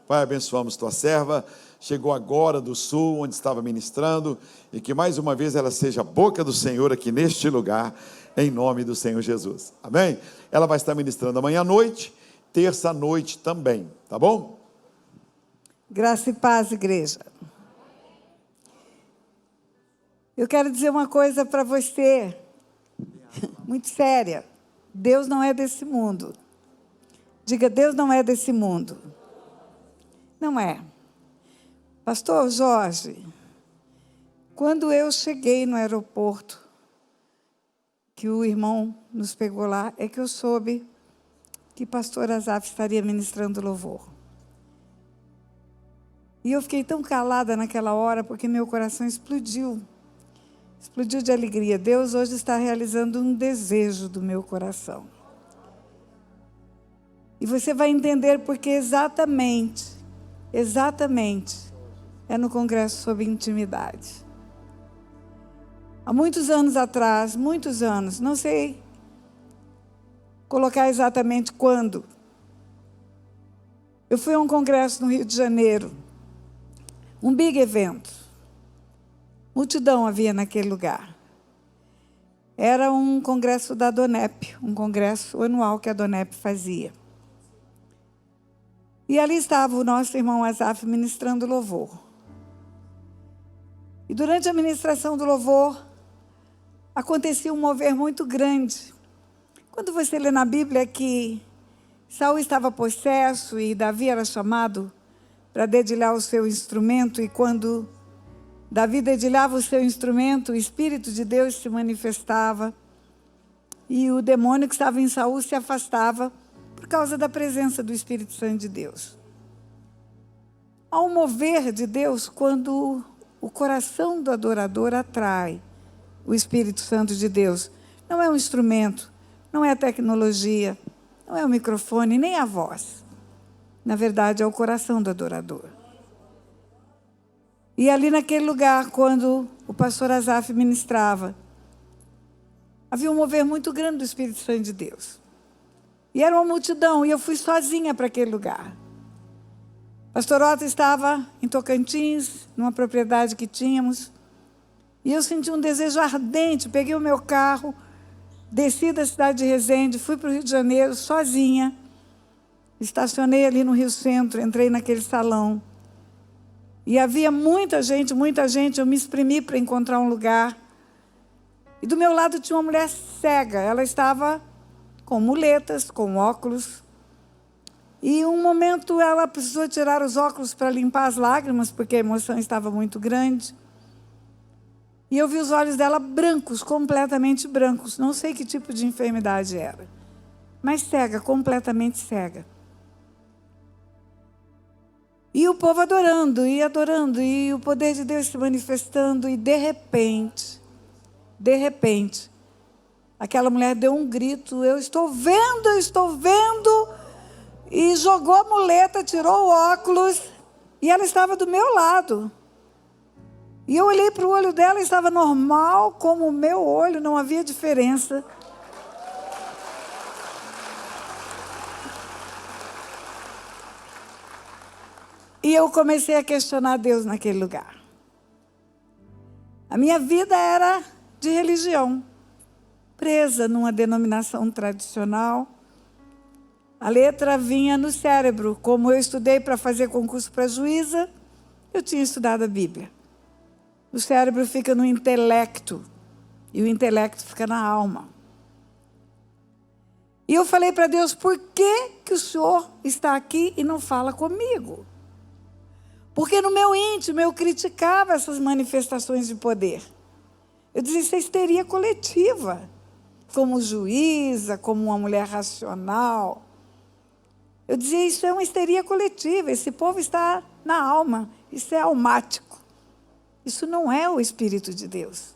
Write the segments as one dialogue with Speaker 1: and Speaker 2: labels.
Speaker 1: Pai, abençoamos tua serva, chegou agora do sul, onde estava ministrando, e que mais uma vez ela seja a boca do Senhor aqui neste lugar, em nome do Senhor Jesus, amém? Ela vai estar ministrando amanhã à noite, terça à noite também, tá bom?
Speaker 2: Graça e paz, igreja. Eu quero dizer uma coisa para você, muito séria. Deus não é desse mundo. Diga, Deus não é desse mundo. Não é. Pastor Jorge, quando eu cheguei no aeroporto, que o irmão nos pegou lá, é que eu soube que pastor Azaf estaria ministrando louvor. E eu fiquei tão calada naquela hora, porque meu coração explodiu. Explodiu de alegria. Deus hoje está realizando um desejo do meu coração. E você vai entender porque exatamente, é no Congresso sobre Intimidade. Há muitos anos atrás, muitos anos, não sei colocar exatamente quando, eu fui a um congresso no Rio de Janeiro, um big evento. Multidão havia naquele lugar. Era um congresso da Donep, um congresso anual que a Donep fazia. E ali estava o nosso irmão Azaf ministrando louvor. E durante a ministração do louvor, acontecia um mover muito grande. Quando você lê na Bíblia que Saul estava possesso e Davi era chamado para dedilhar o seu instrumento, e quando Davi dedilhava o seu instrumento, o Espírito de Deus se manifestava, e o demônio que estava em Saul se afastava, por causa da presença do Espírito Santo de Deus. Há um mover de Deus quando o coração do adorador atrai o Espírito Santo de Deus. Não é um instrumento, não é a tecnologia, não é o microfone, nem a voz. Na verdade, é o coração do adorador. E ali naquele lugar, quando o pastor Azaf ministrava, havia um mover muito grande do Espírito Santo de Deus. E era uma multidão, e eu fui sozinha para aquele lugar. Pastor Otto estava em Tocantins, numa propriedade que tínhamos, e eu senti um desejo ardente, peguei o meu carro, desci da cidade de Resende, fui para o Rio de Janeiro sozinha, estacionei ali no Rio Centro, entrei naquele salão, e havia muita gente, eu me espremi para encontrar um lugar, e do meu lado tinha uma mulher cega, ela estava com muletas, com óculos. E um momento ela precisou tirar os óculos para limpar as lágrimas, porque a emoção estava muito grande. E eu vi os olhos dela brancos, completamente brancos. Não sei que tipo de enfermidade era, mas cega, completamente cega. E o povo adorando, e o poder de Deus se manifestando, e de repente, aquela mulher deu um grito, eu estou vendo, e jogou a muleta, tirou o óculos, e ela estava do meu lado. E eu olhei para o olho dela, estava normal, como o meu olho, não havia diferença. E eu comecei a questionar Deus naquele lugar. A minha vida era de religião, presa numa denominação tradicional. A letra vinha no cérebro. Como eu estudei para fazer concurso para juíza, eu tinha estudado a Bíblia. O cérebro fica no intelecto, e o intelecto fica na alma. E eu falei para Deus, por que o Senhor está aqui e não fala comigo? Porque no meu íntimo eu criticava essas manifestações de poder. Eu dizia, isso é histeria coletiva, como juíza, como uma mulher racional. Eu dizia, isso é uma histeria coletiva, esse povo está na alma, isso é almático. Isso não é o Espírito de Deus.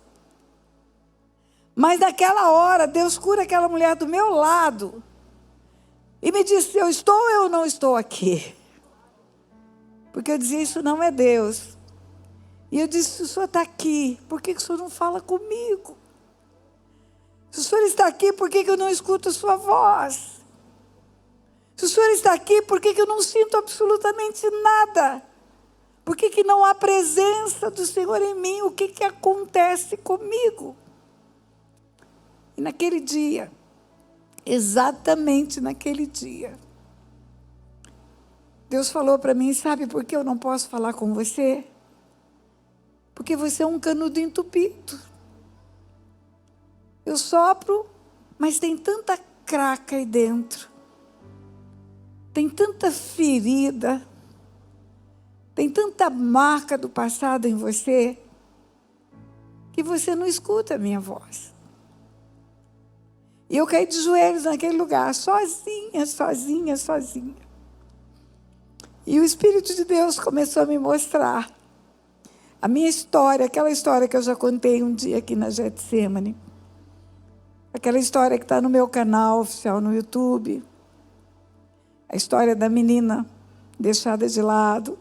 Speaker 2: Mas naquela hora, Deus cura aquela mulher do meu lado e me disse, eu estou ou eu não estou aqui? Porque eu dizia, isso não é Deus. E eu disse, se o Senhor está aqui, por que o Senhor não fala comigo? Se o Senhor está aqui, por que eu não escuto a sua voz? Se o Senhor está aqui, por que eu não sinto absolutamente nada? Por que não há presença do Senhor em mim? O que acontece comigo? E naquele dia, exatamente naquele dia, Deus falou para mim: sabe por que eu não posso falar com você? Porque você é um canudo entupido. Eu sopro, mas tem tanta craca aí dentro. Tem tanta ferida. Tem tanta marca do passado em você, que você não escuta a minha voz. E eu caí de joelhos naquele lugar, sozinha. E o Espírito de Deus começou a me mostrar a minha história, aquela história que eu já contei um dia aqui na Getsemane. Aquela história que está no meu canal oficial no YouTube. A história da menina deixada de lado,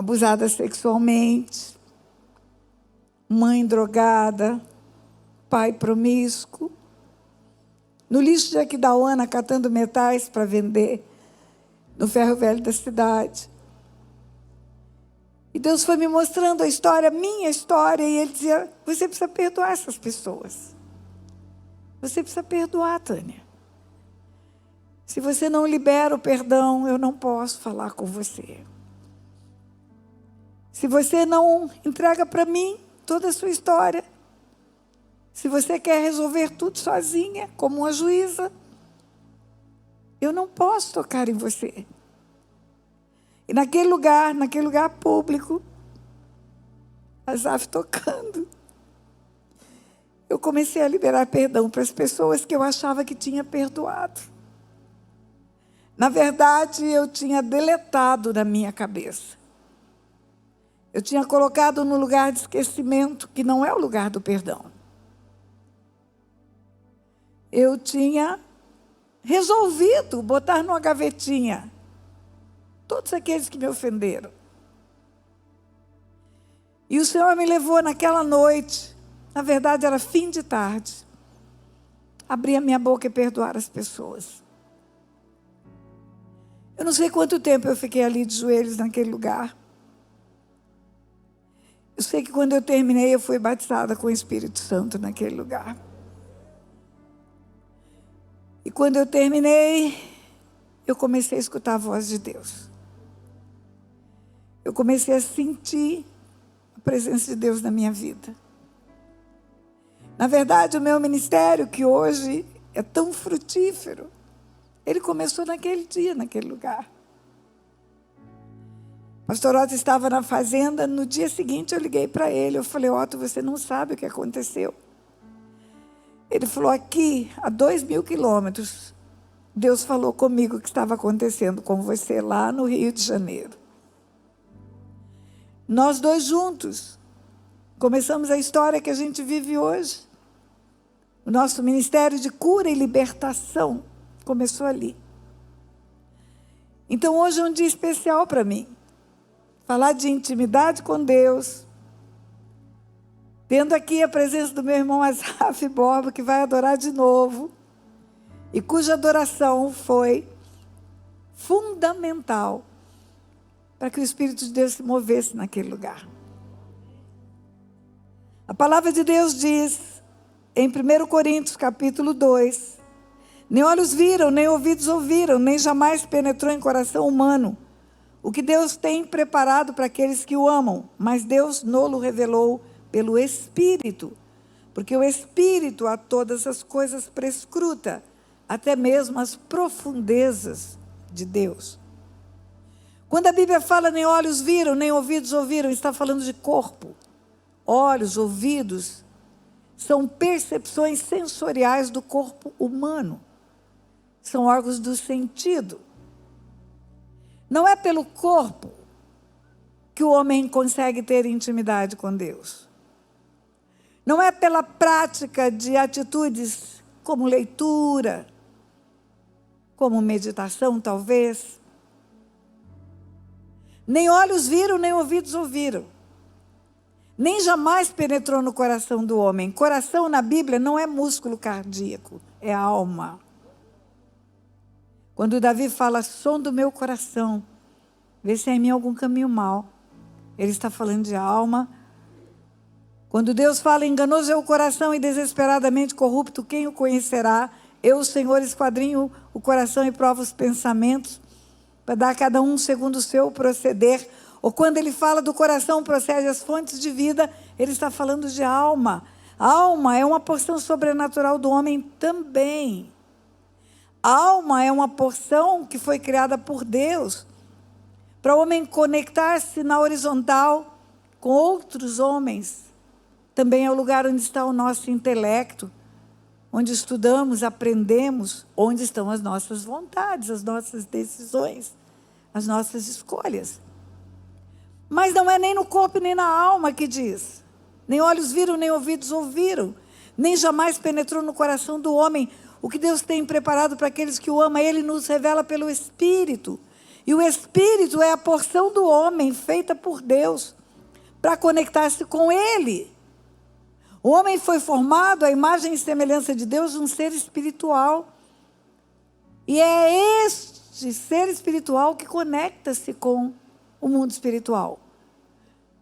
Speaker 2: abusada sexualmente, mãe drogada, pai promíscuo, no lixo de Aquidauana catando metais para vender no ferro velho da cidade. E Deus foi me mostrando a história, minha história, e Ele dizia: você precisa perdoar essas pessoas. Você precisa perdoar, Tânia. Se você não libera o perdão, eu não posso falar com você. Se você não entrega para mim toda a sua história, se você quer resolver tudo sozinha, como uma juíza, eu não posso tocar em você. E naquele lugar público, Asaf tocando, eu comecei a liberar perdão para as pessoas que eu achava que tinha perdoado. Na verdade, eu tinha deletado da minha cabeça. Eu tinha colocado no lugar de esquecimento, que não é o lugar do perdão. Eu tinha resolvido botar numa gavetinha todos aqueles que me ofenderam. E o Senhor me levou naquela noite, na verdade era fim de tarde, abrir a minha boca e perdoar as pessoas. Eu não sei quanto tempo eu fiquei ali de joelhos naquele lugar. Eu sei que quando eu terminei, eu fui batizada com o Espírito Santo naquele lugar. E quando eu terminei, eu comecei a escutar a voz de Deus. Eu comecei a sentir a presença de Deus na minha vida. Na verdade, o meu ministério, que hoje é tão frutífero, ele começou naquele dia, naquele lugar. Pastor Otto estava na fazenda, no dia seguinte eu liguei para ele, eu falei: Otto, você não sabe o que aconteceu. Ele falou: aqui, a 2.000 quilômetros, Deus falou comigo o que estava acontecendo com você lá no Rio de Janeiro. Nós dois juntos começamos a história que a gente vive hoje. O nosso ministério de cura e libertação começou ali. Então hoje é um dia especial para mim. Falar de intimidade com Deus, tendo aqui a presença do meu irmão Asaf Borba, que vai adorar de novo, e cuja adoração foi fundamental para que o Espírito de Deus se movesse naquele lugar. A palavra de Deus diz, em 1 Coríntios capítulo 2, nem olhos viram, nem ouvidos ouviram, nem jamais penetrou em coração humano o que Deus tem preparado para aqueles que o amam, mas Deus nolo revelou pelo Espírito, porque o Espírito a todas as coisas prescruta, até mesmo as profundezas de Deus. Quando a Bíblia fala nem olhos viram, nem ouvidos ouviram, está falando de corpo. Olhos, ouvidos, são percepções sensoriais do corpo humano. São órgãos do sentido. Não é pelo corpo que o homem consegue ter intimidade com Deus. Não é pela prática de atitudes como leitura, como meditação, talvez. Nem olhos viram, nem ouvidos ouviram. Nem jamais penetrou no coração do homem. Coração na Bíblia não é músculo cardíaco, é alma. Quando Davi fala, som do meu coração, vê se há em mim algum caminho mau. Ele está falando de alma. Quando Deus fala, enganoso é o coração e desesperadamente corrupto, quem o conhecerá? Eu, o Senhor, esquadrinho o coração e provo os pensamentos, para dar a cada um segundo o seu proceder. Ou quando ele fala do coração, procede as fontes de vida, ele está falando de alma. A alma é uma porção sobrenatural do homem também. A alma é uma porção que foi criada por Deus, para o homem conectar-se na horizontal com outros homens. Também é o lugar onde está o nosso intelecto, onde estudamos, aprendemos, onde estão as nossas vontades, as nossas decisões, as nossas escolhas. Mas não é nem no corpo nem na alma que diz. Nem olhos viram, nem ouvidos ouviram, nem jamais penetrou no coração do homem o que Deus tem preparado para aqueles que o amam. Ele nos revela pelo Espírito. E o Espírito é a porção do homem feita por Deus para conectar-se com Ele. O homem foi formado à imagem e semelhança de Deus, um ser espiritual. E é este ser espiritual que conecta-se com o mundo espiritual.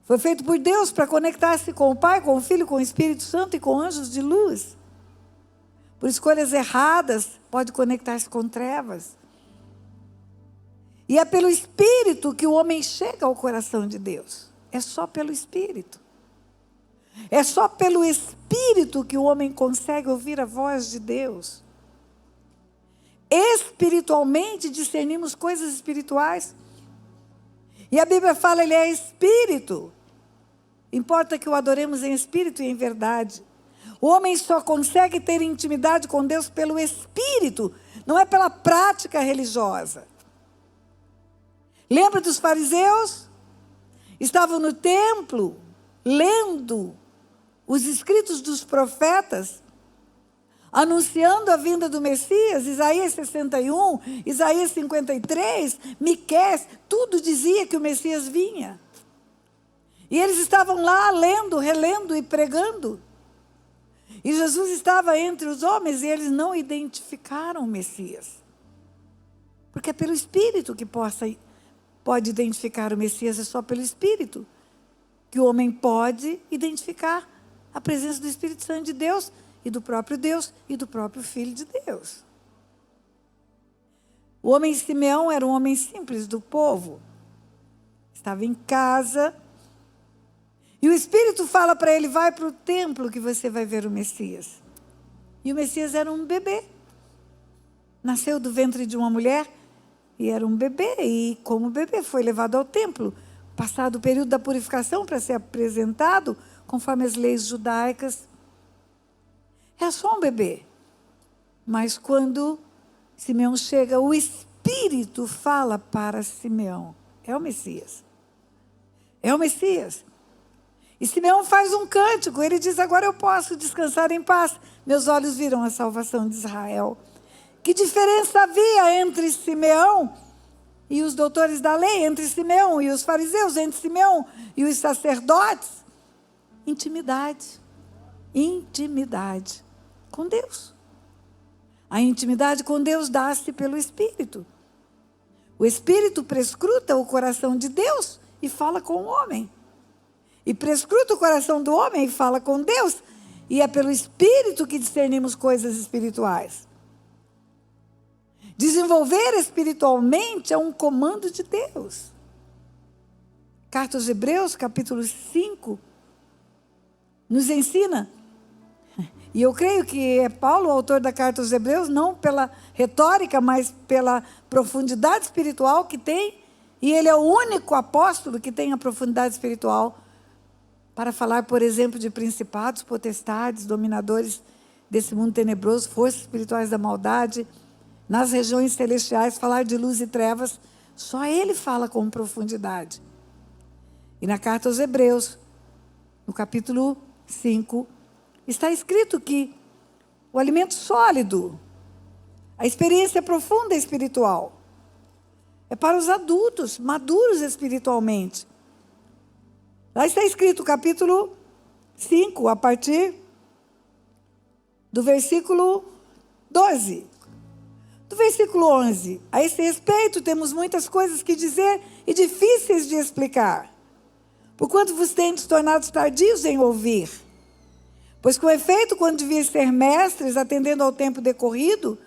Speaker 2: Foi feito por Deus para conectar-se com o Pai, com o Filho, com o Espírito Santo e com anjos de luz. Por escolhas erradas, pode conectar-se com trevas. E é pelo Espírito que o homem chega ao coração de Deus. É só pelo Espírito. É só pelo Espírito que o homem consegue ouvir a voz de Deus. Espiritualmente discernimos coisas espirituais. E a Bíblia fala, ele é Espírito. Importa que o adoremos em Espírito e em verdade. O homem só consegue ter intimidade com Deus pelo Espírito, não é pela prática religiosa. Lembra dos fariseus? Estavam no templo, lendo os escritos dos profetas, anunciando a vinda do Messias. Isaías 61, Isaías 53, Miqueias, tudo dizia que o Messias vinha. E eles estavam lá lendo, relendo e pregando. E Jesus estava entre os homens e eles não identificaram o Messias. Porque é pelo Espírito que pode identificar o Messias, é só pelo Espírito que o homem pode identificar a presença do Espírito Santo de Deus e do próprio Deus e do próprio Filho de Deus. O homem Simeão era um homem simples do povo. Estava em casa. E o Espírito fala para ele, vai para o templo que você vai ver o Messias. E o Messias era um bebê. Nasceu do ventre de uma mulher e era um bebê. E como bebê foi levado ao templo, passado o período da purificação para ser apresentado, conforme as leis judaicas. É só um bebê. Mas quando Simeão chega, o Espírito fala para Simeão, é o Messias. É o Messias. E Simeão faz um cântico, ele diz, agora eu posso descansar em paz. Meus olhos viram a salvação de Israel. Que diferença havia entre Simeão e os doutores da lei, entre Simeão e os fariseus, entre Simeão e os sacerdotes? Intimidade. Intimidade com Deus. A intimidade com Deus dá-se pelo Espírito. O Espírito prescruta o coração de Deus e fala com o homem. E prescruta o coração do homem e fala com Deus. E é pelo Espírito que discernimos coisas espirituais. Desenvolver espiritualmente é um comando de Deus. Carta aos Hebreus, capítulo 5, nos ensina. E eu creio que é Paulo, o autor da Carta aos Hebreus, não pela retórica, mas pela profundidade espiritual que tem. E ele é o único apóstolo que tem a profundidade espiritual para falar, por exemplo, de principados, potestades, dominadores desse mundo tenebroso, forças espirituais da maldade, nas regiões celestiais, falar de luz e trevas. Só ele fala com profundidade. E na carta aos Hebreus, no capítulo 5, está escrito que o alimento sólido, a experiência profunda espiritual, é para os adultos, maduros espiritualmente. Lá está escrito, capítulo 5, a partir do versículo 12. Do versículo 11. A esse respeito, temos muitas coisas que dizer e difíceis de explicar. Porquanto vos tendes tornado tardios em ouvir. Pois com efeito, quando devias ser mestres, atendendo ao tempo decorrido,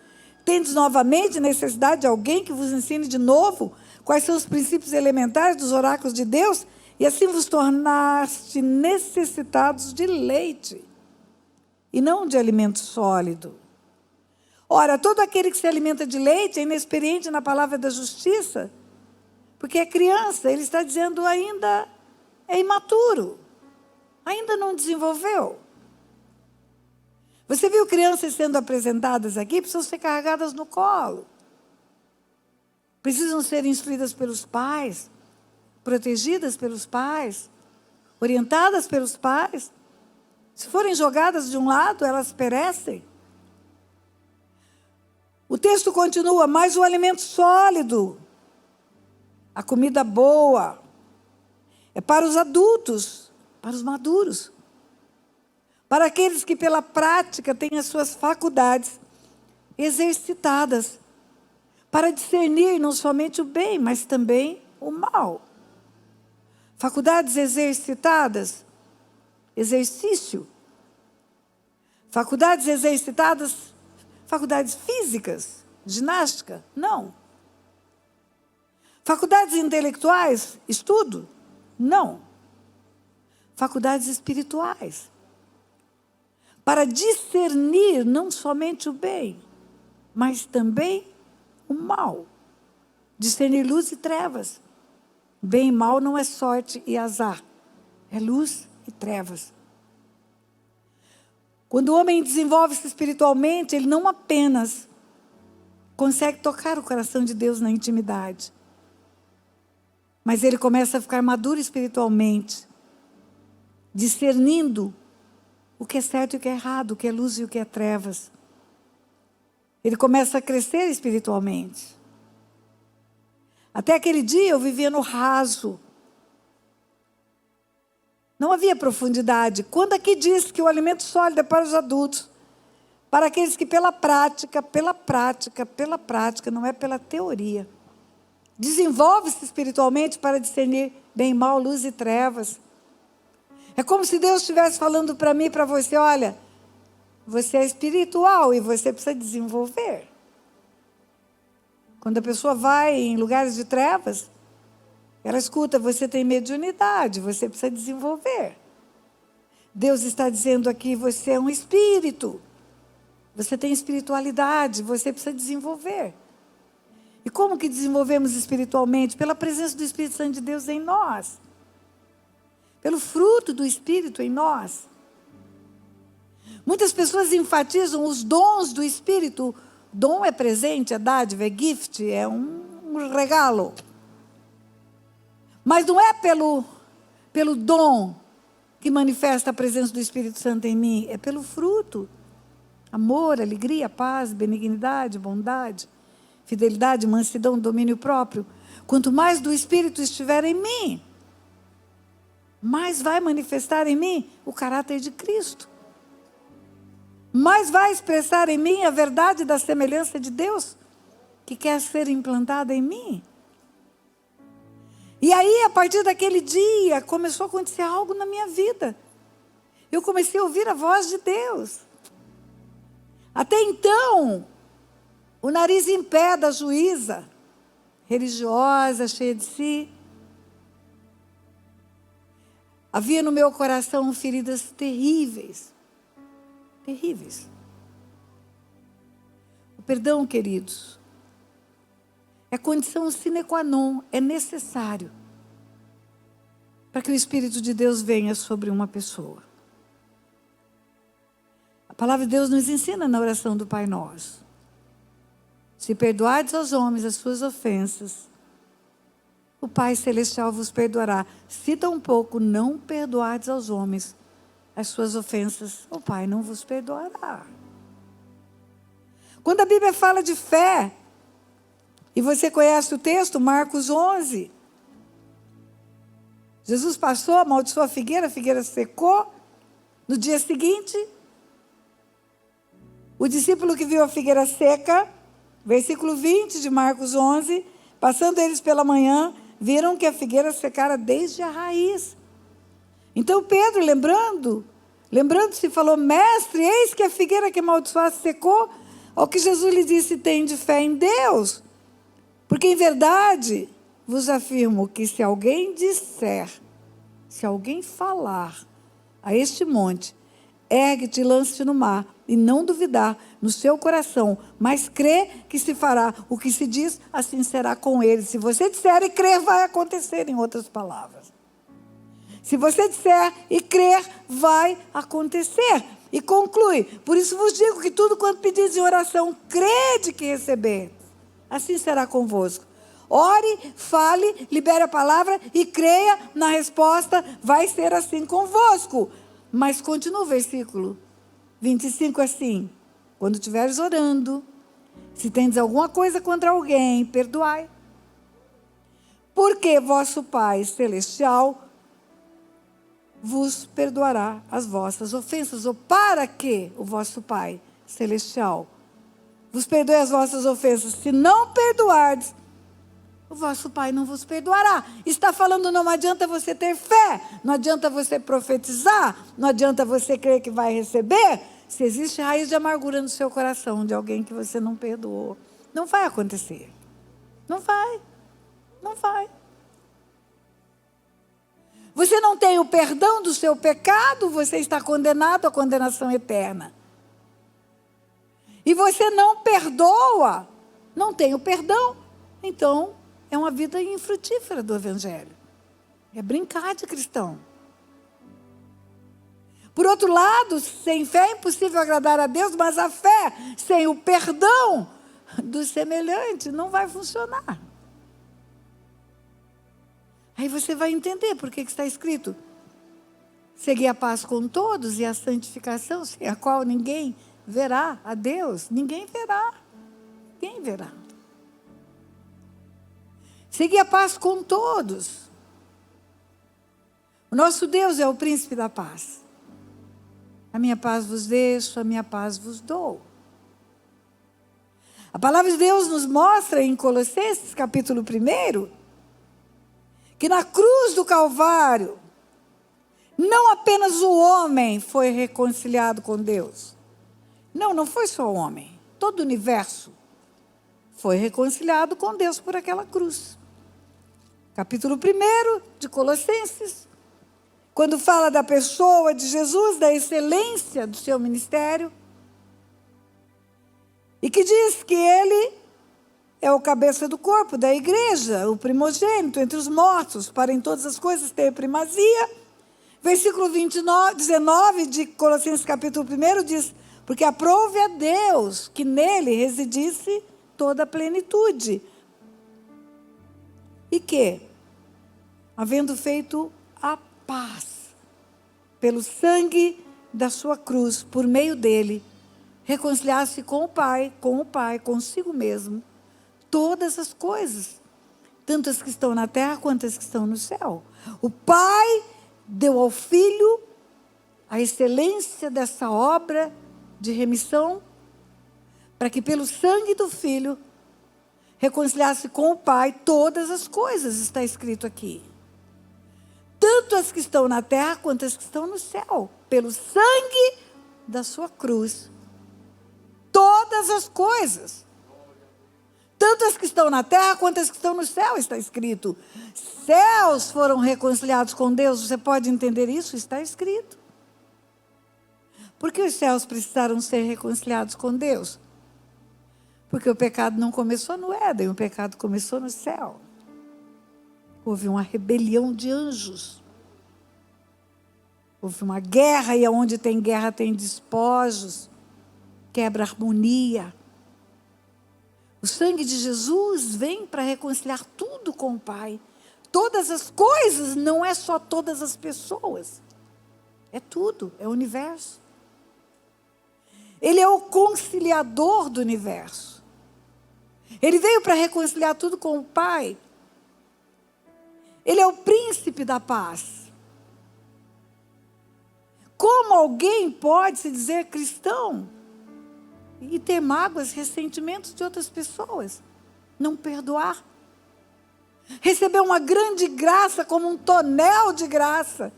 Speaker 2: tendes novamente necessidade de alguém que vos ensine de novo quais são os princípios elementares dos oráculos de Deus, e assim vos tornaste necessitados de leite, e não de alimento sólido. Ora, todo aquele que se alimenta de leite é inexperiente na palavra da justiça, porque é criança, ele está dizendo ainda é imaturo, ainda não desenvolveu. Você viu crianças sendo apresentadas aqui, precisam ser carregadas no colo. Precisam ser instruídas pelos pais, protegidas pelos pais, orientadas pelos pais. Se forem jogadas de um lado, elas perecem. O texto continua, mas o alimento sólido, a comida boa, é para os adultos, para os maduros, para aqueles que pela prática têm as suas faculdades exercitadas, para discernir não somente o bem, mas também o mal. Faculdades exercitadas, exercício. Faculdades exercitadas, faculdades físicas, ginástica, não. Faculdades intelectuais, estudo, não. Faculdades espirituais. Para discernir não somente o bem, mas também o mal. Discernir luz e trevas. Bem e mal não é sorte e azar, é luz e trevas. Quando o homem desenvolve-se espiritualmente, ele não apenas consegue tocar o coração de Deus na intimidade, mas ele começa a ficar maduro espiritualmente, discernindo o que é certo e o que é errado, o que é luz e o que é trevas. Ele começa a crescer espiritualmente. Até aquele dia eu vivia no raso. Não havia profundidade. Quando aqui diz que o alimento sólido é para os adultos, para aqueles que pela prática, não é pela teoria, desenvolve-se espiritualmente para discernir bem e mal, luz e trevas. É como se Deus estivesse falando para mim e para você, olha, você é espiritual e você precisa desenvolver. Quando a pessoa vai em lugares de trevas, ela escuta, você tem mediunidade, você precisa desenvolver. Deus está dizendo aqui, você é um espírito, você tem espiritualidade, você precisa desenvolver. E como que desenvolvemos espiritualmente? Pela presença do Espírito Santo de Deus em nós. Pelo fruto do Espírito em nós. Muitas pessoas enfatizam os dons do Espírito. Dom é presente, é dádiva, é gift, é um regalo. Mas não é pelo dom que manifesta a presença do Espírito Santo em mim, é pelo fruto. Amor, alegria, paz, benignidade, bondade, fidelidade, mansidão, domínio próprio. Quanto mais do Espírito estiver em mim, mais vai manifestar em mim o caráter de Cristo. Mais vai expressar em mim a verdade da semelhança de Deus, que quer ser implantada em mim. E aí, a partir daquele dia, começou a acontecer algo na minha vida. Eu comecei a ouvir a voz de Deus. Até então, o nariz em pé da juíza, religiosa, cheia de si. Havia no meu coração feridas terríveis. Terríveis. O perdão, queridos, é condição sine qua non, é necessário para que o Espírito de Deus venha sobre uma pessoa. A palavra de Deus nos ensina na oração do Pai Nosso. Se perdoardes aos homens as suas ofensas, o Pai Celestial vos perdoará. Se tampouco não perdoardes aos homens as suas ofensas, o Pai não vos perdoará. Quando a Bíblia fala de fé, e você conhece o texto, Marcos 11. Jesus passou, amaldiçoou a figueira secou. No dia seguinte, o discípulo que viu a figueira seca, Versículo 20 de Marcos 11. Passando eles pela manhã, viram que a figueira secara desde a raiz. Então Pedro, lembrando-se, falou: mestre, eis que a figueira que amaldiçoaste secou. Ao que Jesus lhe disse: tende fé em Deus. Porque em verdade vos afirmo que se alguém falar a este monte, ergue-te e lance-te no mar, e não duvidar no seu coração, mas crê que se fará o que se diz, assim será com ele. Se você disser e crer, vai acontecer, em outras palavras. Se você disser e crer, vai acontecer. E conclui: por isso vos digo que tudo quanto pedis em oração, crede que receber, assim será convosco. Ore, fale, libere a palavra e creia na resposta, vai ser assim convosco. Mas continua o versículo 25 assim: quando estiveres orando, se tendes alguma coisa contra alguém, perdoai. Porque vosso Pai Celestial vos perdoará as vossas ofensas. Ou para que o vosso Pai Celestial vos perdoe as vossas ofensas, se não perdoardes, o vosso Pai não vos perdoará. Está falando, não adianta você ter fé, não adianta você profetizar, não adianta você crer que vai receber, se existe raiz de amargura no seu coração de alguém que você não perdoou. Não vai acontecer. Não vai. Não vai. Você não tem o perdão do seu pecado, você está condenado à condenação eterna. E você não perdoa, não tem o perdão, então é uma vida infrutífera do Evangelho. É brincar de cristão. Por outro lado, sem fé é impossível agradar a Deus, mas a fé sem o perdão do semelhante não vai funcionar. Aí você vai entender por que está escrito: segui a paz com todos e a santificação, sem a qual ninguém verá a Deus. Ninguém verá. Ninguém verá. Segui a paz com todos. O nosso Deus é o príncipe da paz. A minha paz vos deixo, a minha paz vos dou. A palavra de Deus nos mostra em Colossenses, capítulo 1, que na cruz do Calvário, não apenas o homem foi reconciliado com Deus. Não foi só o homem. Todo o universo foi reconciliado com Deus por aquela cruz. Capítulo 1 de Colossenses, quando fala da pessoa de Jesus, da excelência do seu ministério, e que diz que ele é o cabeça do corpo, da igreja, o primogênito entre os mortos, para em todas as coisas ter primazia. Versículo 19 de Colossenses capítulo 1 diz: porque aprouve a Deus que nele residisse toda a plenitude. E que, havendo feito a paz, pelo sangue da sua cruz, por meio dele, reconciliasse com o Pai, consigo mesmo, todas as coisas, tanto as que estão na terra quanto as que estão no céu. O Pai deu ao Filho a excelência dessa obra de remissão, para que pelo sangue do Filho reconciliasse com o Pai todas as coisas, está escrito aqui. Tanto as que estão na terra quanto as que estão no céu, pelo sangue da sua cruz. Todas as coisas. Tanto as que estão na terra quanto as que estão no céu, está escrito. Céus foram reconciliados com Deus, você pode entender isso? Está escrito. Por que os céus precisaram ser reconciliados com Deus? Porque o pecado não começou no Éden, o pecado começou no céu. Houve uma rebelião de anjos. Houve uma guerra, e onde tem guerra tem despojos, quebra a harmonia. O sangue de Jesus vem para reconciliar tudo com o Pai. Todas as coisas, não é só todas as pessoas. É tudo, é o universo. Ele é o conciliador do universo. Ele veio para reconciliar tudo com o Pai. Ele é o príncipe da paz. Como alguém pode se dizer cristão e ter mágoas, ressentimentos de outras pessoas. Não perdoar. Receber uma grande graça como um tonel de graça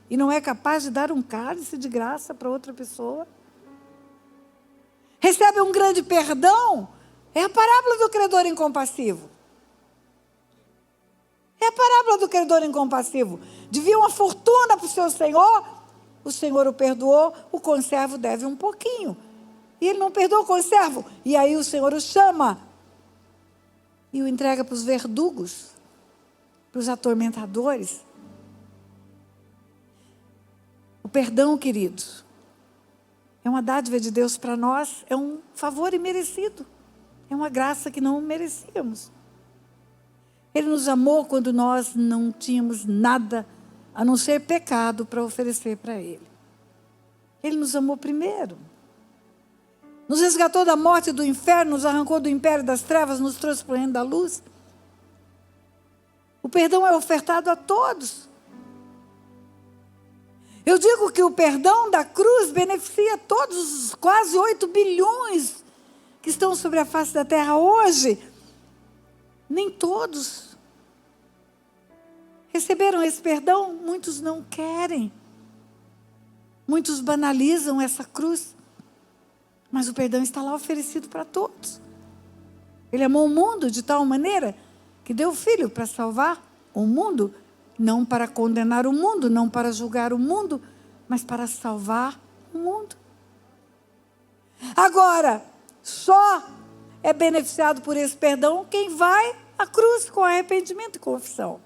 Speaker 2: e não é capaz de dar um cálice de graça para outra pessoa. Recebe um grande perdão. É a parábola do credor incompassivo. É a parábola do credor incompassivo. Devia uma fortuna para o seu senhor, o senhor o perdoou, o conservo deve um pouquinho. E ele não perdoa o conservo. E aí o senhor o chama e o entrega para os verdugos, para os atormentadores. O perdão, queridos, é uma dádiva de Deus para nós, é um favor imerecido. É uma graça que não merecíamos. Ele nos amou quando nós não tínhamos nada a não ser pecado para oferecer para Ele. Ele nos amou primeiro. Nos resgatou da morte e do inferno, nos arrancou do império das trevas, nos trouxe para o reino da luz. O perdão é ofertado a todos. Eu digo que o perdão da cruz beneficia todos os quase 8 bilhões que estão sobre a face da terra hoje. Nem todos receberam esse perdão, muitos não querem. Muitos banalizam essa cruz. Mas o perdão está lá oferecido para todos. Ele amou o mundo de tal maneira que deu o Filho para salvar o mundo, não para condenar o mundo, não para julgar o mundo, mas para salvar o mundo. Agora, só é beneficiado por esse perdão quem vai à cruz com arrependimento e confissão.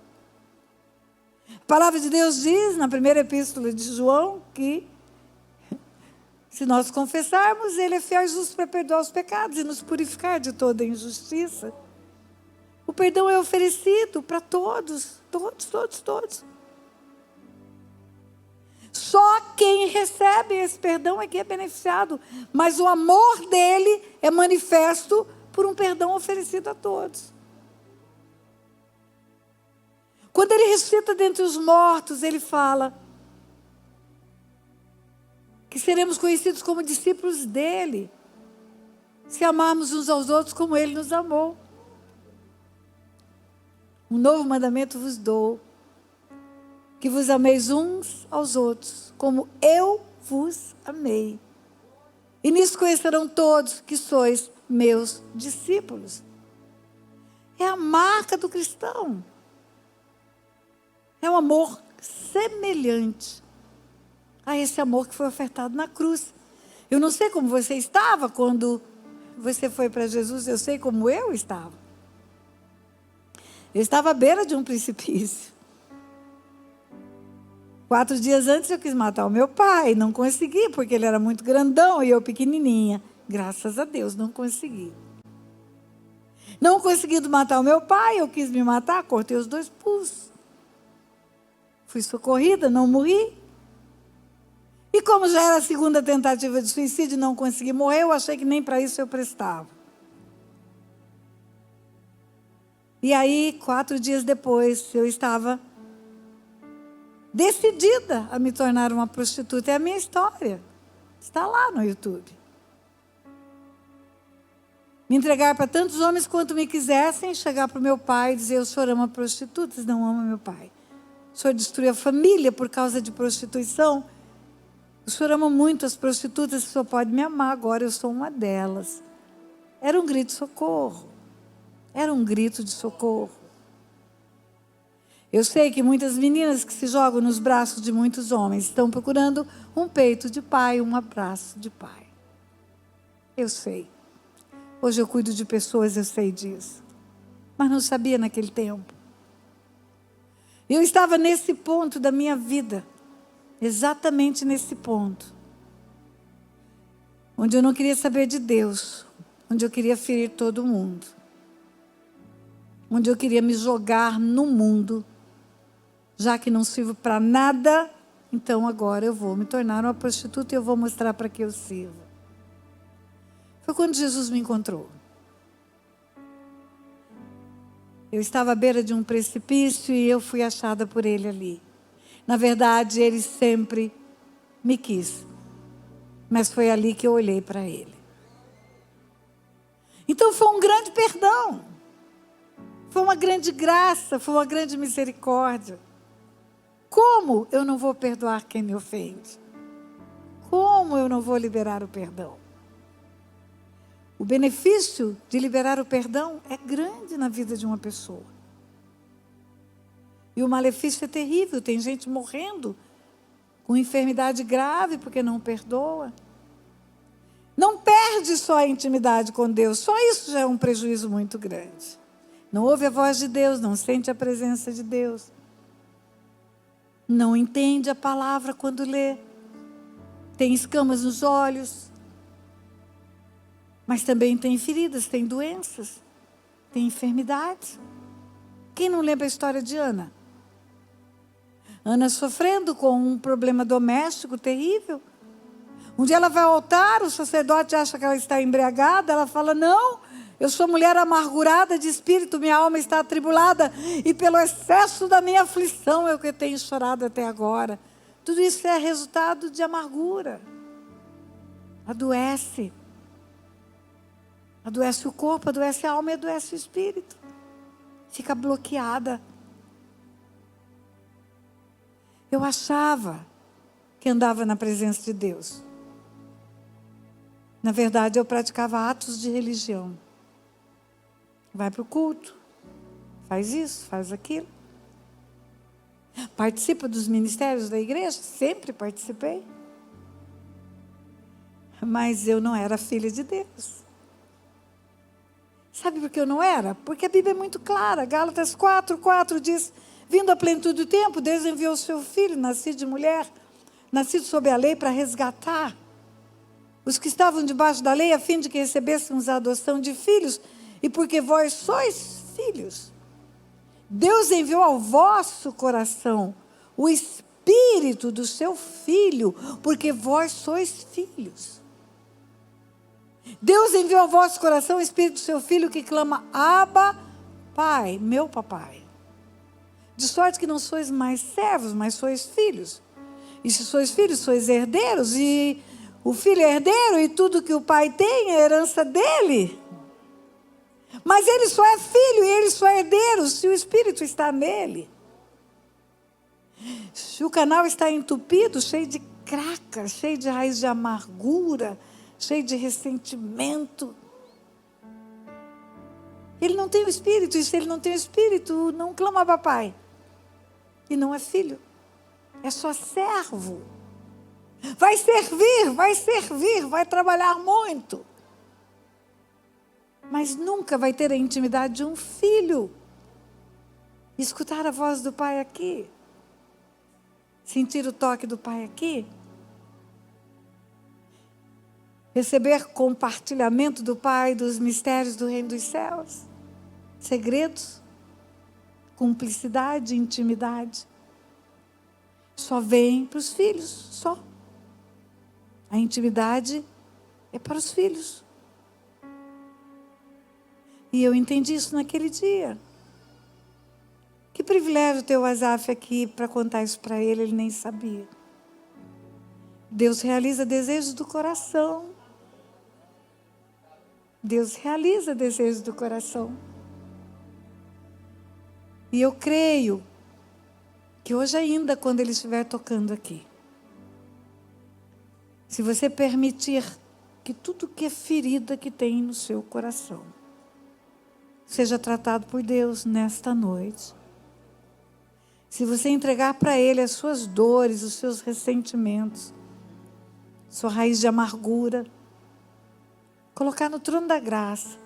Speaker 2: A palavra de Deus diz, na primeira epístola de João, que se nós confessarmos, Ele é fiel e justo para perdoar os pecados e nos purificar de toda injustiça. O perdão é oferecido para todos, todos. Só quem recebe esse perdão é que é beneficiado. Mas o amor dele é manifesto por um perdão oferecido a todos. Quando ele ressuscita dentre os mortos, ele fala que seremos conhecidos como discípulos dele, se amarmos uns aos outros como ele nos amou. Um novo mandamento vos dou, que vos ameis uns aos outros, como eu vos amei. E nisso conhecerão todos que sois meus discípulos. É a marca do cristão. É um amor semelhante a esse amor que foi ofertado na cruz. Eu não sei como você estava quando você foi para Jesus, eu sei como eu estava. Eu estava à beira de um precipício. 4 dias antes eu quis matar o meu pai, não consegui, porque ele era muito grandão e eu pequenininha. Graças a Deus, não consegui. Não conseguindo matar o meu pai, eu quis me matar, cortei os 2 pulsos. Fui socorrida, não morri. E como já era a 2ª tentativa de suicídio e não consegui morrer, eu achei que nem para isso eu prestava. E aí, 4 dias depois, eu estava decidida a me tornar uma prostituta. É a minha história. Está lá no YouTube. Me entregar para tantos homens quanto me quisessem, chegar para o meu pai e dizer: o senhor ama prostitutas? Não ama meu pai. O senhor destruiu a família por causa de prostituição? O senhor ama muito as prostitutas, o senhor pode me amar, agora eu sou uma delas. Era um grito de socorro. Era um grito de socorro. Eu sei que muitas meninas que se jogam nos braços de muitos homens estão procurando um peito de pai, um abraço de pai. Eu sei. Hoje eu cuido de pessoas, eu sei disso. Mas não sabia naquele tempo. Eu estava nesse ponto da minha vida. Exatamente nesse ponto. Onde eu não queria saber de Deus. Onde eu queria ferir todo mundo. Onde eu queria me jogar no mundo. Já que não sirvo para nada, então agora eu vou me tornar uma prostituta e eu vou mostrar para que eu sirvo. Foi quando Jesus me encontrou. Eu estava à beira de um precipício e eu fui achada por ele ali. Na verdade, ele sempre me quis. Mas foi ali que eu olhei para ele. Então foi um grande perdão. Foi uma grande graça, foi uma grande misericórdia. Como eu não vou perdoar quem me ofende? Como eu não vou liberar o perdão? O benefício de liberar o perdão é grande na vida de uma pessoa. E o malefício é terrível. Tem gente morrendo com enfermidade grave porque não perdoa. Não perde só a intimidade com Deus. Só isso já é um prejuízo muito grande. Não ouve a voz de Deus, não sente a presença de Deus. Não entende a palavra quando lê. Tem escamas nos olhos. Mas também tem feridas, tem doenças, tem enfermidades. Quem não lembra a história de Ana? Ana sofrendo com um problema doméstico terrível. Um dia ela vai ao altar, o sacerdote acha que ela está embriagada, ela fala, não, eu sou mulher amargurada de espírito, minha alma está atribulada, e pelo excesso da minha aflição é o que eu tenho chorado até agora. Tudo isso é resultado de amargura. Adoece. Adoece o corpo, adoece a alma e adoece o espírito. Fica bloqueada. Eu achava que andava na presença de Deus. Na verdade, eu praticava atos de religião. Vai para o culto, faz isso, faz aquilo. Participa dos ministérios da igreja, sempre participei. Mas eu não era filha de Deus. Sabe por que eu não era? Porque a Bíblia é muito clara. Gálatas 4:4 diz, vindo a plenitude do tempo, Deus enviou o seu filho, nascido de mulher, nascido sob a lei, para resgatar os que estavam debaixo da lei, a fim de que recebêssemos a adoção de filhos, e porque vós sois filhos, Deus enviou ao vosso coração o Espírito do seu Filho, porque vós sois filhos. Deus enviou ao vosso coração o Espírito do seu Filho, que clama, Abba, Pai, meu papai. De sorte que não sois mais servos, mas sois filhos. E se sois filhos, sois herdeiros, e o filho é herdeiro, e tudo que o pai tem é herança dele. Mas ele só é filho e ele só é herdeiro se o Espírito está nele. Se o canal está entupido, cheio de cracas, cheio de raiz de amargura, cheio de ressentimento, ele não tem o Espírito, e se ele não tem o Espírito, não clama papai. E não é filho, é só servo. Vai servir, vai trabalhar muito. Mas nunca vai ter a intimidade de um filho. Escutar a voz do pai aqui. Sentir o toque do pai aqui. Receber compartilhamento do pai dos mistérios do reino dos céus. Segredos. Cumplicidade, intimidade. Só vem para os filhos, só. A intimidade é para os filhos. E eu entendi isso naquele dia. Que privilégio ter o Asaf aqui para contar isso para ele, ele nem sabia. Deus realiza desejos do coração. Deus realiza desejos do coração. E eu creio que hoje ainda, quando ele estiver tocando aqui, se você permitir que tudo que é ferida que tem no seu coração seja tratado por Deus nesta noite. Se você entregar para Ele as suas dores, os seus ressentimentos, sua raiz de amargura, colocar no trono da graça,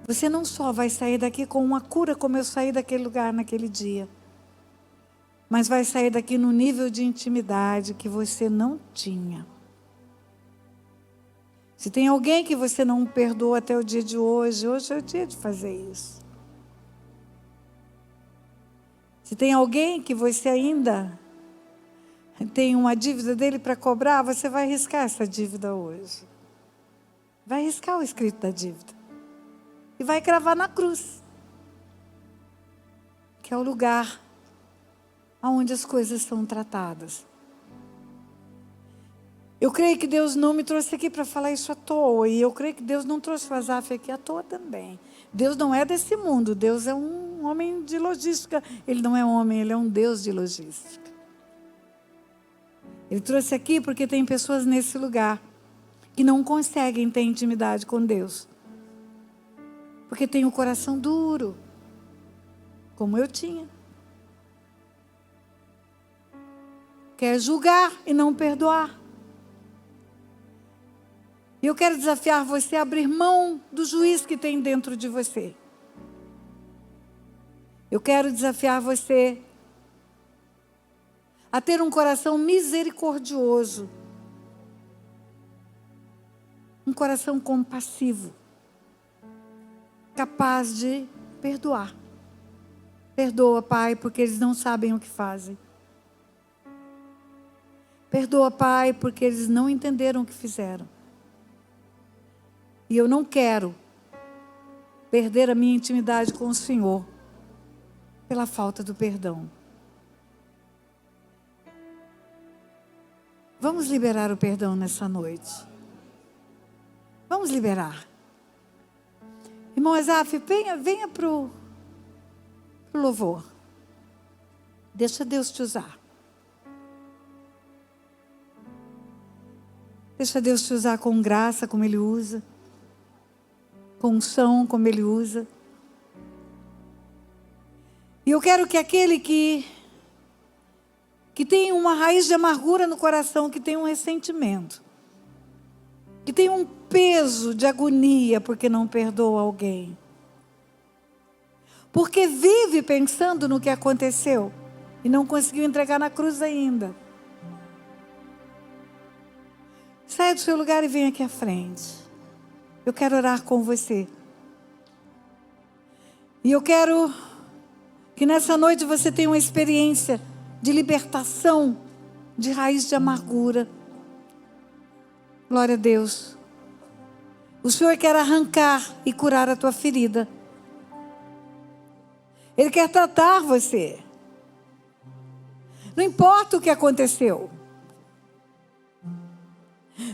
Speaker 2: você não só vai sair daqui com uma cura, como eu saí daquele lugar naquele dia, mas vai sair daqui no nível de intimidade que você não tinha. Se tem alguém que você não perdoa até o dia de hoje, hoje é o dia de fazer isso. Se tem alguém que você ainda tem uma dívida dele para cobrar, você vai riscar essa dívida hoje. Vai riscar o escrito da dívida. E vai cravar na cruz. Que é o lugar onde as coisas são tratadas. Eu creio que Deus não me trouxe aqui para falar isso à toa. E eu creio que Deus não trouxe o Asaf aqui à toa também. Deus não é desse mundo. Deus é um homem de logística. Ele não é homem, ele é um Deus de logística. Ele trouxe aqui porque tem pessoas nesse lugar que não conseguem ter intimidade com Deus. Porque tem o coração duro, como eu tinha. Quer julgar e não perdoar. E eu quero desafiar você a abrir mão do juiz que tem dentro de você. Eu quero desafiar você a ter um coração misericordioso. Um coração compassivo. Capaz de perdoar. Perdoa, Pai, porque eles não sabem o que fazem. Perdoa, Pai, porque eles não entenderam o que fizeram. E eu não quero perder a minha intimidade com o Senhor pela falta do perdão. Vamos liberar o perdão nessa noite. Vamos liberar. Irmão Asaf, venha para o louvor. Deixa Deus te usar. Deixa Deus te usar com graça, como Ele usa. Com unção, como Ele usa. E eu quero que aquele que tem uma raiz de amargura no coração, que tem um ressentimento, que tem um peso de agonia porque não perdoa alguém, porque vive pensando no que aconteceu e não conseguiu entregar na cruz ainda. Saia do seu lugar e venha aqui à frente. Eu quero orar com você. E eu quero que nessa noite você tenha uma experiência de libertação de raiz de amargura. Glória a Deus. O Senhor quer arrancar e curar a tua ferida. Ele quer tratar você. Não importa o que aconteceu.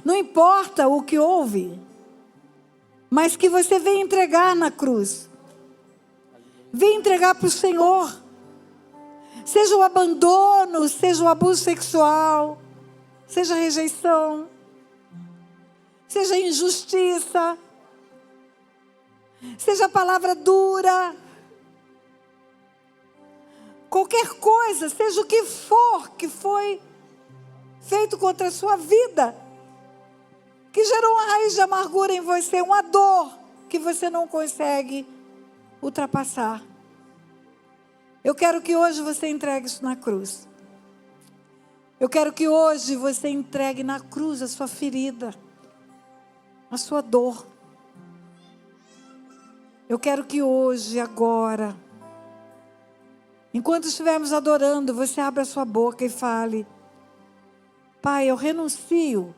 Speaker 2: Não importa o que houve. Mas que você venha entregar na cruz. Venha entregar para o Senhor. Seja o abandono, seja o abuso sexual, seja a rejeição, seja a injustiça, seja a palavra dura, qualquer coisa, seja o que for que foi feito contra a sua vida, que gerou uma raiz de amargura em você, uma dor que você não consegue ultrapassar. Eu quero que hoje você entregue isso na cruz. Eu quero que hoje você entregue na cruz a sua ferida, a sua dor. Eu quero que hoje, agora, enquanto estivermos adorando, você abra a sua boca e fale: Pai, eu renuncio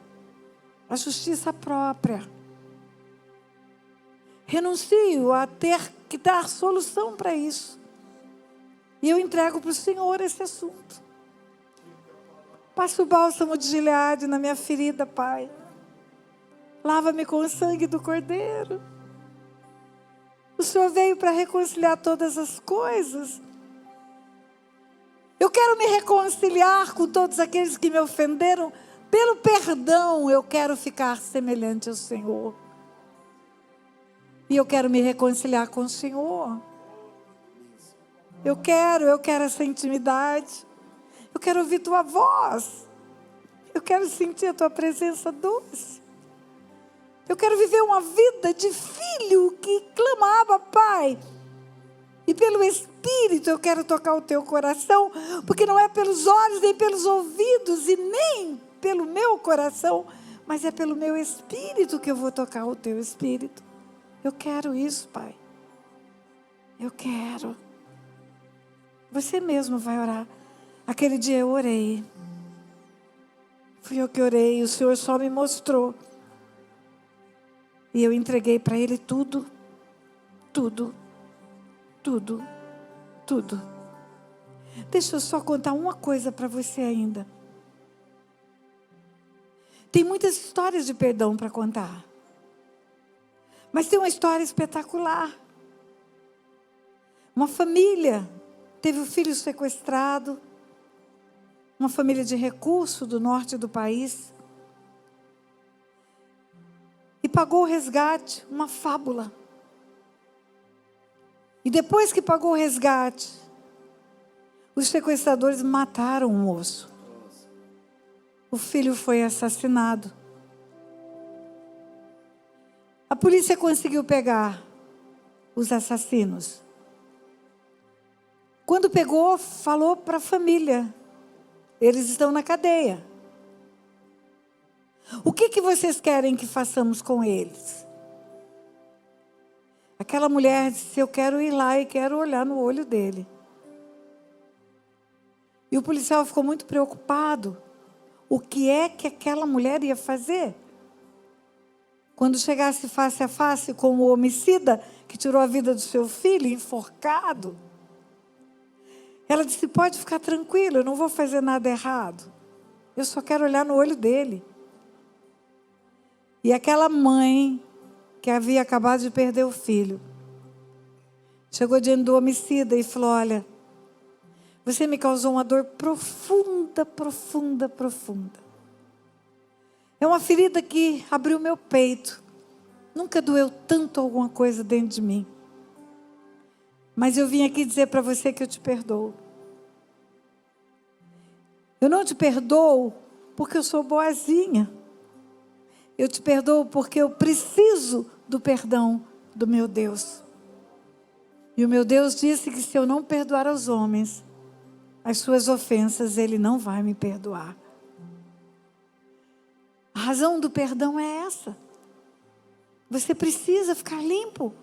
Speaker 2: à justiça própria. Renuncio a ter que dar solução para isso. E eu entrego para o Senhor esse assunto. Passa o bálsamo de Gileade na minha ferida, Pai. Lava-me com o sangue do Cordeiro. O Senhor veio para reconciliar todas as coisas. Eu quero me reconciliar com todos aqueles que me ofenderam. Pelo perdão, eu quero ficar semelhante ao Senhor. E eu quero me reconciliar com o Senhor. Eu quero essa intimidade. Eu quero ouvir tua voz. Eu quero sentir a tua presença doce. Eu quero viver uma vida de filho que clamava, Pai. E pelo Espírito eu quero tocar o teu coração, porque não é pelos olhos, nem pelos ouvidos, e nem pelo meu coração, mas é pelo meu Espírito que eu vou tocar o teu Espírito. Eu quero isso, Pai. Eu quero. Você mesmo vai orar. Aquele dia eu orei. Fui eu que orei, o Senhor só me mostrou. E eu entreguei para Ele tudo, tudo, tudo, tudo. Deixa eu só contar uma coisa para você ainda. Tem muitas histórias de perdão para contar. Mas tem uma história espetacular. Uma família teve o filho sequestrado, uma família de recurso do norte do país, e pagou o resgate, uma fábula. E depois que pagou o resgate, os sequestradores mataram o moço. O filho foi assassinado. A polícia conseguiu pegar os assassinos. Quando pegou, falou para a família: eles estão na cadeia. O que vocês querem que façamos com eles? Aquela mulher disse: eu quero ir lá e quero olhar no olho dele. E o policial ficou muito preocupado. O que é que aquela mulher ia fazer? Quando chegasse face a face com o homicida que tirou a vida do seu filho, enforcado, ela disse: pode ficar tranquilo, eu não vou fazer nada errado. Eu só quero olhar no olho dele. E aquela mãe, que havia acabado de perder o filho, chegou diante do homicida e falou: olha, você me causou uma dor profunda, profunda, profunda. É uma ferida que abriu meu peito. Nunca doeu tanto alguma coisa dentro de mim. Mas eu vim aqui dizer para você que eu te perdoo. Eu não te perdoo porque eu sou boazinha. Eu te perdoo porque eu preciso do perdão do meu Deus. E o meu Deus disse que se eu não perdoar aos homens as suas ofensas, Ele não vai me perdoar. A razão do perdão é essa. Você precisa ficar limpo.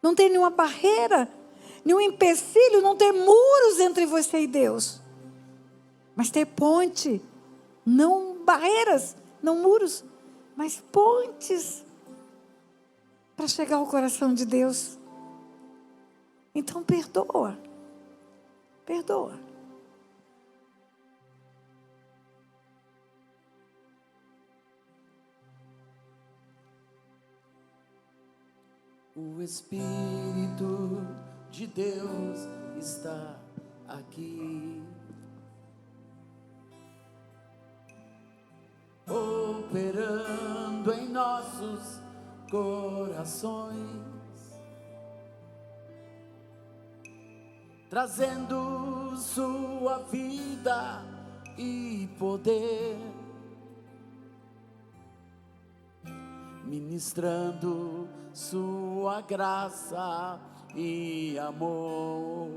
Speaker 2: Não tem nenhuma barreira, nenhum empecilho, não ter muros entre você e Deus. Mas ter ponte, não barreiras, não muros, mas pontes para chegar ao coração de Deus. Então perdoa. Perdoa.
Speaker 3: O Espírito de Deus está aqui, operando em nossos corações, trazendo sua vida e poder, ministrando sua graça e amor.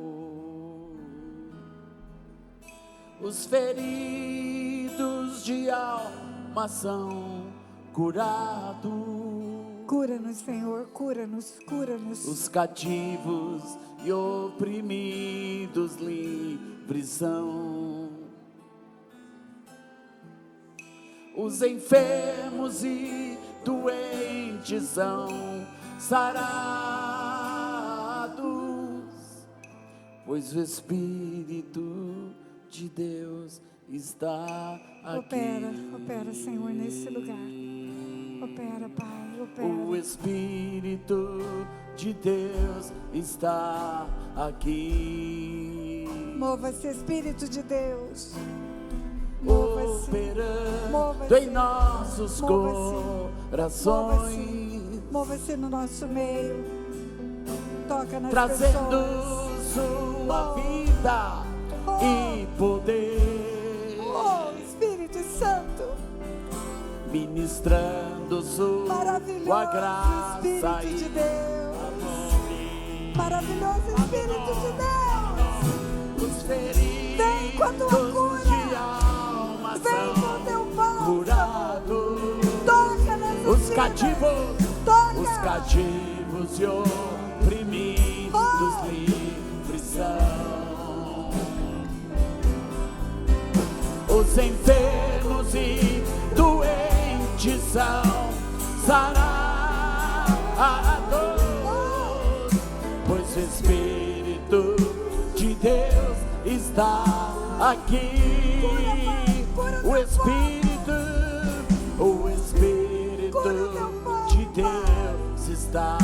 Speaker 3: Os feridos de alma são curados.
Speaker 2: Cura-nos, Senhor, cura-nos, cura-nos.
Speaker 3: Os cativos e oprimidos livres são. Os enfermos e doentes são sarados, pois o Espírito de Deus está aqui.
Speaker 2: Opera, Senhor, nesse lugar. Opera, Pai, opera.
Speaker 3: O Espírito de Deus está aqui.
Speaker 2: Mova-se, Espírito de Deus. Mova-se.
Speaker 3: Operando em nossos corações.
Speaker 2: Mova-se no nosso meio. Toca nas
Speaker 3: trazendo
Speaker 2: pessoas.
Speaker 3: Sua vida e poder.
Speaker 2: Oh, Espírito Santo.
Speaker 3: Ministrando sua graça
Speaker 2: Espírito
Speaker 3: e
Speaker 2: de Deus. Maravilhoso Espírito de Deus.
Speaker 3: Os feridos
Speaker 2: vem com a tua cura.
Speaker 3: De alma
Speaker 2: vem com o teu bálsamo.
Speaker 3: Curados.
Speaker 2: Toca nas
Speaker 3: os
Speaker 2: vidas.
Speaker 3: cativos.
Speaker 2: Toca.
Speaker 3: Os cativos e oprimidos livres são. Os enfermos e doentes são sarados, pois o Espírito de Deus está aqui. O Espírito O Espírito
Speaker 2: Cura o teu povo,
Speaker 3: de Deus está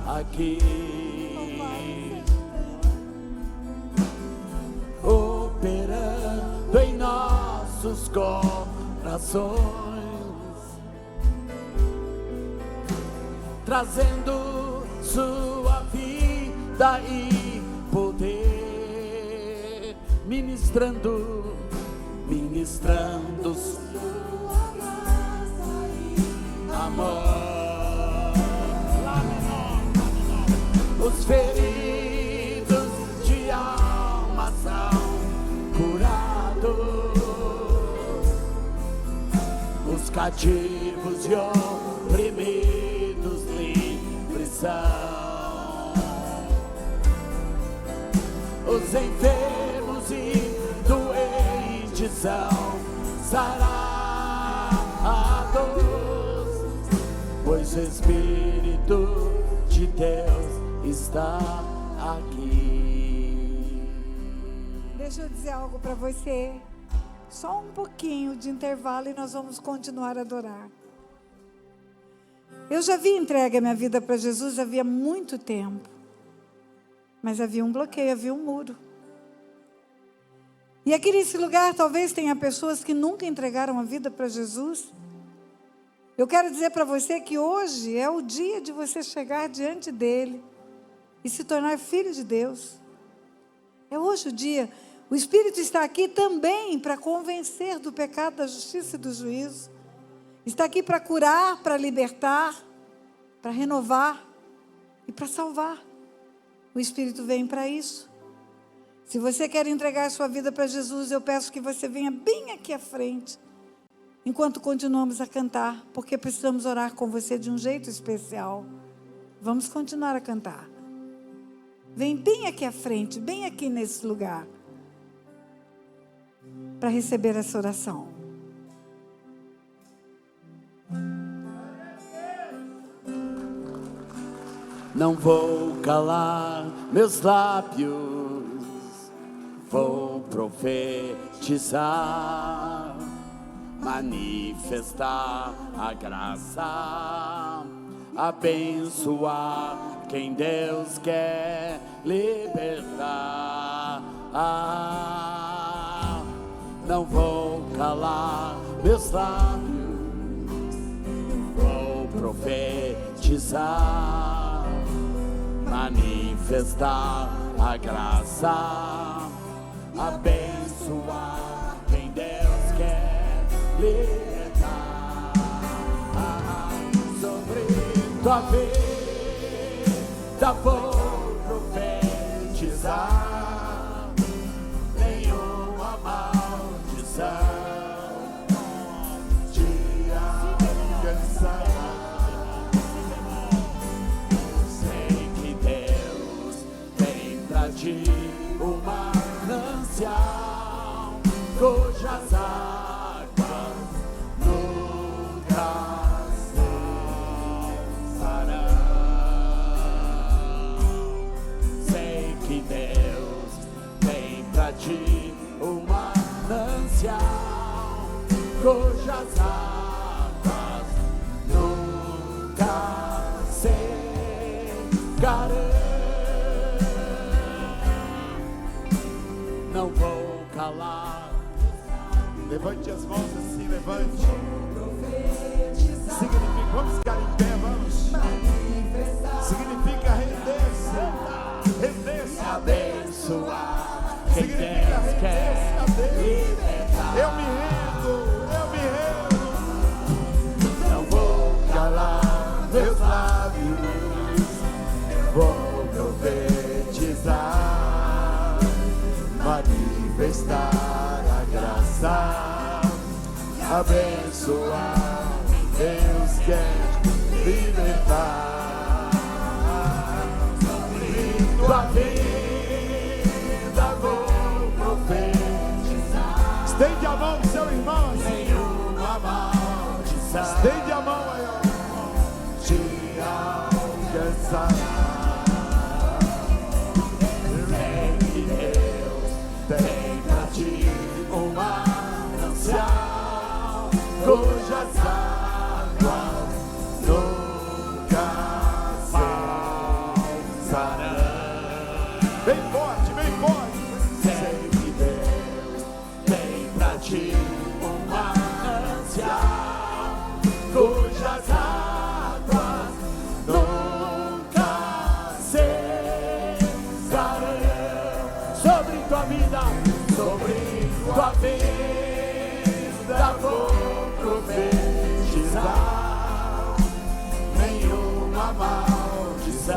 Speaker 3: aqui, operando em nossos corações, trazendo sua vida e poder, ministrando amor. Os feridos de alma são curados, os cativos e oprimidos livres são, os enfermos e doentes são sarados, pois o Espírito de Deus está aqui.
Speaker 2: Deixa eu dizer algo para você. Só um pouquinho de intervalo e nós vamos continuar a adorar. Eu já havia entregue a minha vida para Jesus havia muito tempo. Mas havia um bloqueio, havia um muro. E aqui nesse lugar talvez tenha pessoas que nunca entregaram a vida para Jesus. Eu quero dizer para você que hoje é o dia de você chegar diante dele e se tornar filho de Deus. É hoje o dia. O Espírito está aqui também para convencer do pecado, da justiça e do juízo. Está aqui para curar, para libertar, para renovar e para salvar. O Espírito vem para isso. Se você quer entregar a sua vida para Jesus, eu peço que você venha bem aqui à frente, enquanto continuamos a cantar, porque precisamos orar com você de um jeito especial. Vamos continuar a cantar. Vem bem aqui à frente, bem aqui nesse lugar, para receber essa oração.
Speaker 3: Não vou calar meus lábios, vou profetizar, manifestar a graça, abençoar quem Deus quer libertar. Não vou calar meus lábios, vou profetizar, manifestar a graça, abençoar quem Deus quer libertar. Sobre tua vida vou profetizar, nenhuma maldição te alcançará. Sei que Deus tem pra ti uma manancial, cujas águas nunca cessarão. Sei que Deus tem pra ti uma manancial, cujas águas nunca secarão. Não vou calar.
Speaker 1: Levante as mãos assim, levante. Significa, vamos ficar em pé, vamos. Significa render-se, render-se.
Speaker 3: Abençoar quem
Speaker 1: Significa
Speaker 3: Deus quer
Speaker 1: render-se a Deus.
Speaker 3: libertar.
Speaker 1: Eu me rendo, eu me rendo.
Speaker 3: Não vou calar meus lábios, vou profetizar, manifestar a graça, abençoar quem Deus quer libertar. Tua vida vou profetizar,
Speaker 1: Estende a mão do seu irmão.
Speaker 3: nenhuma maldição
Speaker 1: Estende a mão aí, ó.
Speaker 3: te alcançará. Sei que Deus tem pra ti uma manancial, cujas águas
Speaker 1: bem forte.
Speaker 3: Sei que Deus tem pra ti um manancial cujas águas nunca cessarão. Sobre tua vida vou profetizar. Nenhuma maldição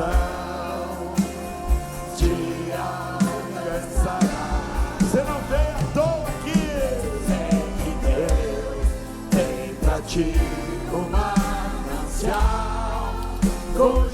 Speaker 3: te alcançará.
Speaker 1: Você não vem à toa aqui.
Speaker 3: Sei que Deus tem pra ti um manancial cujas